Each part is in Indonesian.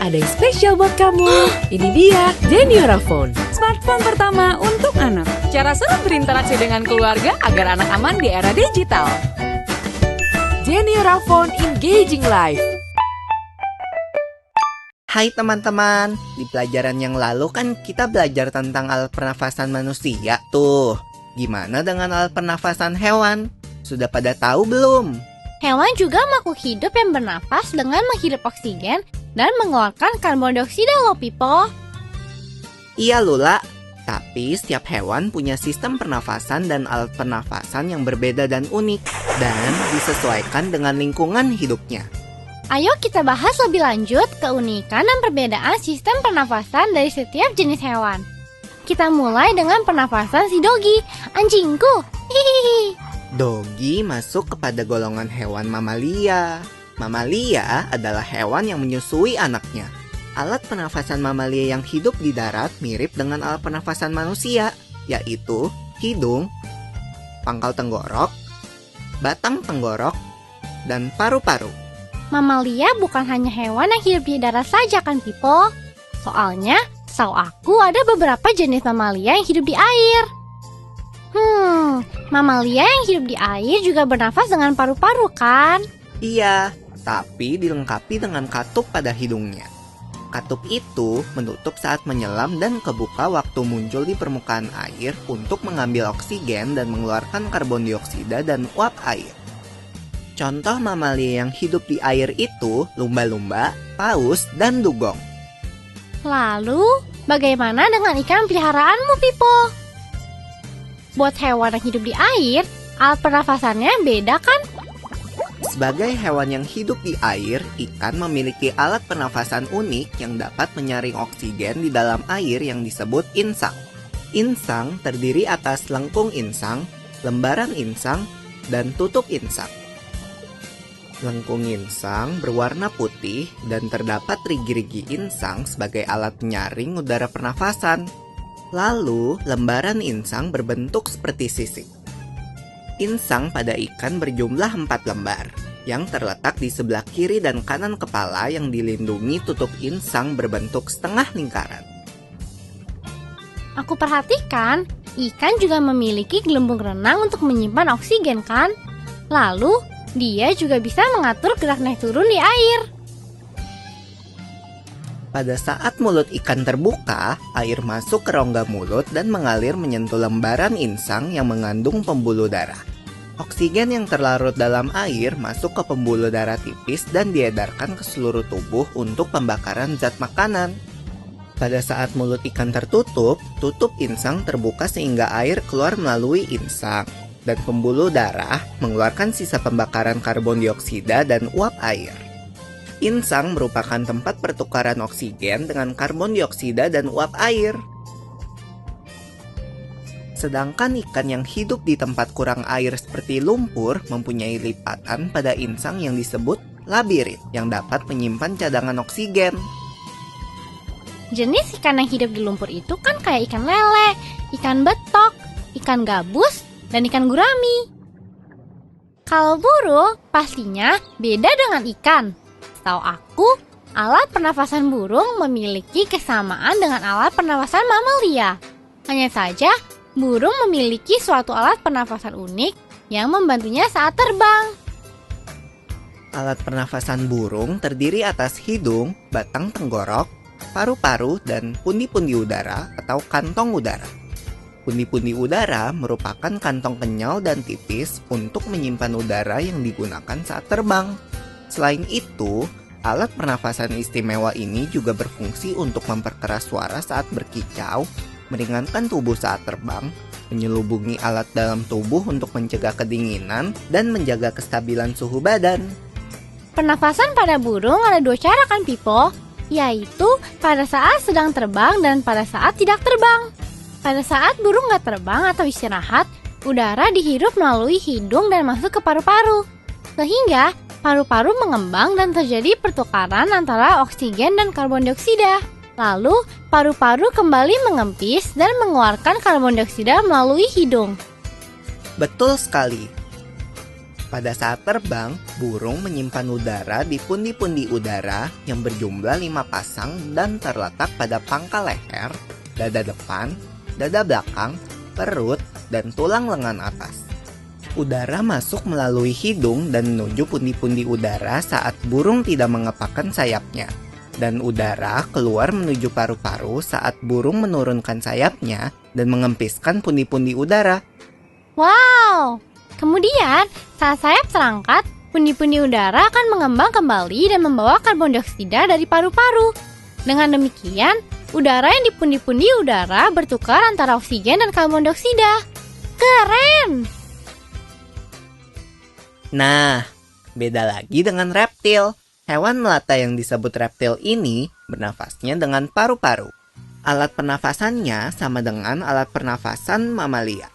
ada yang spesial buat kamu. Ini dia Geniora Phone. Smartphone pertama untuk anak. Cara seru berinteraksi dengan keluarga agar anak aman di era digital. Geniora Phone Engaging Life. Hai teman-teman, di pelajaran yang lalu kan kita belajar tentang alat pernafasan manusia tuh. Gimana dengan alat pernafasan hewan? Sudah pada tahu belum? Hewan juga makhluk hidup yang bernapas dengan menghirup oksigen dan mengeluarkan karbon dioksida loh, Pipo. Iya Lula, tapi setiap hewan punya sistem pernafasan dan alat pernafasan yang berbeda dan unik dan disesuaikan dengan lingkungan hidupnya. Ayo kita bahas lebih lanjut keunikan dan perbedaan sistem pernafasan dari setiap jenis hewan. Kita mulai dengan pernafasan si Dogi, anjingku. Hihihi. Dogi masuk kepada golongan hewan mamalia. Mamalia adalah hewan yang menyusui anaknya. Alat pernafasan mamalia yang hidup di darat mirip dengan alat pernafasan manusia, yaitu hidung, pangkal tenggorok, batang tenggorok, dan paru-paru. Mamalia bukan hanya hewan yang hidup di darat saja kan, Pipo? Soalnya, setahu aku ada beberapa jenis mamalia yang hidup di air. Mamalia yang hidup di air juga bernafas dengan paru-paru kan? Iya, tapi dilengkapi dengan katup pada hidungnya. Katup itu menutup saat menyelam dan kebuka waktu muncul di permukaan air untuk mengambil oksigen dan mengeluarkan karbon dioksida dan uap air. Contoh mamalia yang hidup di air itu lumba-lumba, paus, dan dugong. Lalu, bagaimana dengan ikan peliharaanmu, Pipo? Buat hewan yang hidup di air, alat pernafasannya beda kan? Sebagai hewan yang hidup di air, ikan memiliki alat pernafasan unik yang dapat menyaring oksigen di dalam air yang disebut insang. Insang terdiri atas lengkung insang, lembaran insang, dan tutup insang. Lengkung insang berwarna putih dan terdapat rigi-rigi insang sebagai alat penyaring udara pernafasan. Lalu, lembaran insang berbentuk seperti sisik. Insang pada ikan berjumlah 4 lembar, yang terletak di sebelah kiri dan kanan kepala yang dilindungi tutup insang berbentuk setengah lingkaran. Aku perhatikan, ikan juga memiliki gelembung renang untuk menyimpan oksigen kan? Lalu, dia juga bisa mengatur gerak naik turun di air. Pada saat mulut ikan terbuka, air masuk ke rongga mulut dan mengalir menyentuh lembaran insang yang mengandung pembuluh darah. Oksigen yang terlarut dalam air masuk ke pembuluh darah tipis dan diedarkan ke seluruh tubuh untuk pembakaran zat makanan. Pada saat mulut ikan tertutup, tutup insang terbuka sehingga air keluar melalui insang. Dan pembuluh darah mengeluarkan sisa pembakaran karbon dioksida dan uap air. Insang merupakan tempat pertukaran oksigen dengan karbon dioksida dan uap air. Sedangkan ikan yang hidup di tempat kurang air seperti lumpur mempunyai lipatan pada insang yang disebut labirin yang dapat menyimpan cadangan oksigen. Jenis ikan yang hidup di lumpur itu kan kayak ikan lele, ikan betok, ikan gabus, dan ikan gurami. Kalau burung, pastinya beda dengan ikan. Setahu aku, alat pernafasan burung memiliki kesamaan dengan alat pernafasan mamalia. Hanya saja, burung memiliki suatu alat pernafasan unik yang membantunya saat terbang. Alat pernafasan burung terdiri atas hidung, batang tenggorok, paru-paru, dan pundi-pundi udara atau kantong udara. Pundi-pundi udara merupakan kantong kenyal dan tipis untuk menyimpan udara yang digunakan saat terbang. Selain itu, alat pernafasan istimewa ini juga berfungsi untuk memperkeras suara saat berkicau, meringankan tubuh saat terbang, menyelubungi alat dalam tubuh untuk mencegah kedinginan, dan menjaga kestabilan suhu badan. Pernafasan pada burung ada 2 cara kan, Pipo? Yaitu pada saat sedang terbang dan pada saat tidak terbang. Pada saat burung nggak terbang atau istirahat, udara dihirup melalui hidung dan masuk ke paru-paru. Sehingga paru-paru mengembang dan terjadi pertukaran antara oksigen dan karbon dioksida. Lalu, paru-paru kembali mengempis dan mengeluarkan karbon dioksida melalui hidung. Betul sekali. Pada saat terbang, burung menyimpan udara di pundi-pundi udara yang berjumlah 5 pasang dan terletak pada pangkal leher, dada depan, dada belakang, perut, dan tulang lengan atas. Udara masuk melalui hidung dan menuju pundi-pundi udara saat burung tidak mengepakkan sayapnya. Dan udara keluar menuju paru-paru saat burung menurunkan sayapnya dan mengempiskan pundi-pundi udara. Wow! Kemudian, saat sayap terangkat, pundi-pundi udara akan mengembang kembali dan membawa karbon dioksida dari paru-paru. Dengan demikian, udara yang di pundi-pundi udara bertukar antara oksigen dan karbon dioksida. Keren! Nah, beda lagi dengan reptil. Hewan melata yang disebut reptil ini bernafasnya dengan paru-paru. Alat pernafasannya sama dengan alat pernafasan mamalia.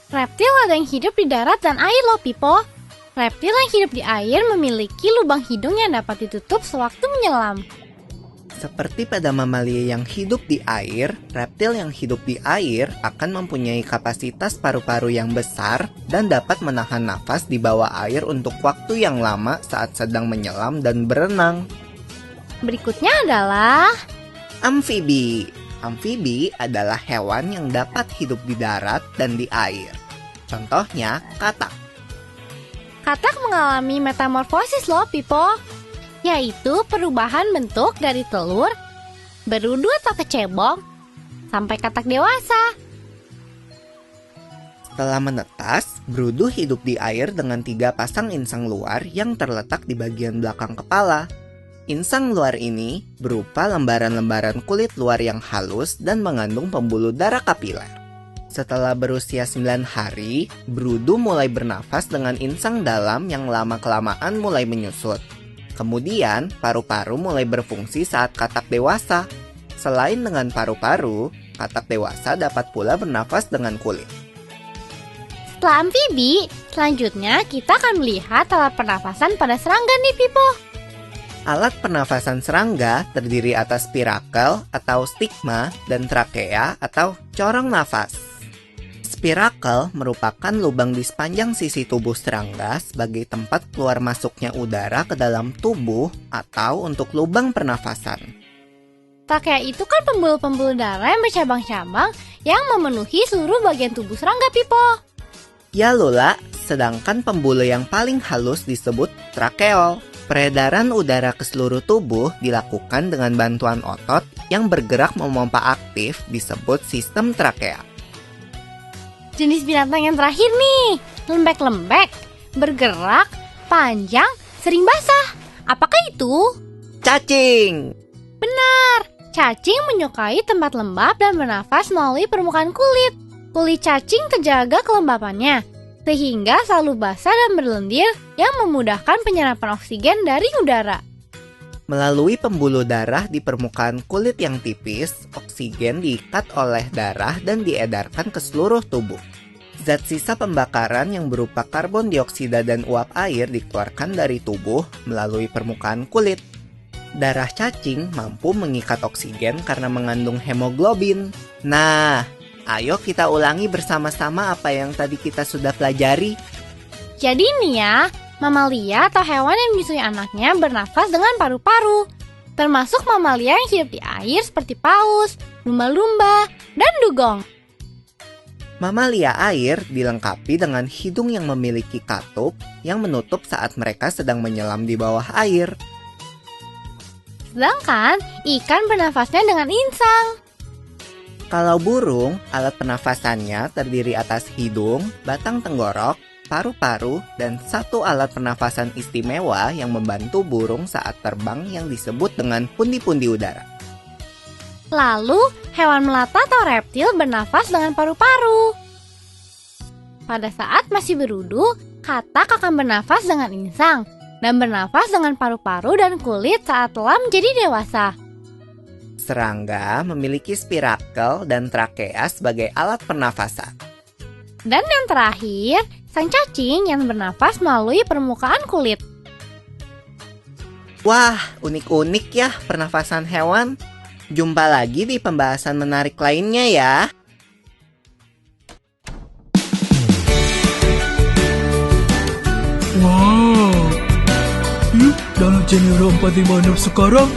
Reptil ada yang hidup di darat dan air loh, Pipo. Reptil yang hidup di air memiliki lubang hidung yang dapat ditutup sewaktu menyelam. Seperti pada mamalia yang hidup di air, reptil yang hidup di air akan mempunyai kapasitas paru-paru yang besar dan dapat menahan nafas di bawah air untuk waktu yang lama saat sedang menyelam dan berenang. Berikutnya adalah Amfibi. Amfibi adalah hewan yang dapat hidup di darat dan di air. Contohnya, katak. katak mengalami metamorfosis loh, Pipo. Yaitu perubahan bentuk dari telur, berudu atau kecebong, sampai katak dewasa. Setelah menetas, berudu hidup di air dengan 3 pasang insang luar yang terletak di bagian belakang kepala. Insang luar ini berupa lembaran-lembaran kulit luar yang halus dan mengandung pembuluh darah kapiler. Setelah berusia 9 hari, berudu mulai bernafas dengan insang dalam yang lama-kelamaan mulai menyusut. Kemudian, paru-paru mulai berfungsi saat katak dewasa. Selain dengan paru-paru, katak dewasa dapat pula bernafas dengan kulit. Setelah amfibi, selanjutnya kita akan melihat alat pernafasan pada serangga nih, Pipo. Alat pernafasan serangga terdiri atas spirakel atau stigma dan trakea atau corong nafas. Spirakel merupakan lubang di sepanjang sisi tubuh serangga sebagai tempat keluar masuknya udara ke dalam tubuh atau untuk lubang pernafasan. Trakea itu kan pembuluh-pembuluh darah yang bercabang-cabang yang memenuhi seluruh bagian tubuh serangga, Pipo. Ya Lola, sedangkan pembuluh yang paling halus disebut trakeol. Peredaran udara ke seluruh tubuh dilakukan dengan bantuan otot yang bergerak memompa aktif disebut sistem trakea. Jenis binatang yang terakhir nih, lembek-lembek, bergerak, panjang, sering basah. Apakah itu? Cacing! Benar, cacing menyukai tempat lembab dan bernafas melalui permukaan kulit. Kulit cacing terjaga kelembapannya, sehingga selalu basah dan berlendir yang memudahkan penyerapan oksigen dari udara. Melalui pembuluh darah di permukaan kulit yang tipis, oksigen diikat oleh darah dan diedarkan ke seluruh tubuh. Zat sisa pembakaran yang berupa karbon dioksida dan uap air dikeluarkan dari tubuh melalui permukaan kulit. Darah cacing mampu mengikat oksigen karena mengandung hemoglobin. Nah, ayo kita ulangi bersama-sama apa yang tadi kita sudah pelajari. Jadi nih ya, mamalia atau hewan yang menyusui anaknya bernafas dengan paru-paru, termasuk mamalia yang hidup di air seperti paus, lumba-lumba, dan dugong. Mamalia air dilengkapi dengan hidung yang memiliki katup yang menutup saat mereka sedang menyelam di bawah air. Sedangkan ikan bernafasnya dengan insang. Kalau burung, alat pernafasannya terdiri atas hidung, batang tenggorok, paru-paru, dan 1 alat pernafasan istimewa yang membantu burung saat terbang yang disebut dengan pundi-pundi udara. Lalu, hewan melata atau reptil bernafas dengan paru-paru. Pada saat masih berudu, katak akan bernafas dengan insang dan bernafas dengan paru-paru dan kulit saat telah menjadi dewasa. Serangga memiliki spirakel dan trakea sebagai alat pernafasan. Dan yang terakhir, sang cacing yang bernafas melalui permukaan kulit. Wah, unik-unik ya pernafasan hewan. Jumpa lagi di pembahasan menarik lainnya ya. Jeniora 456 sekarang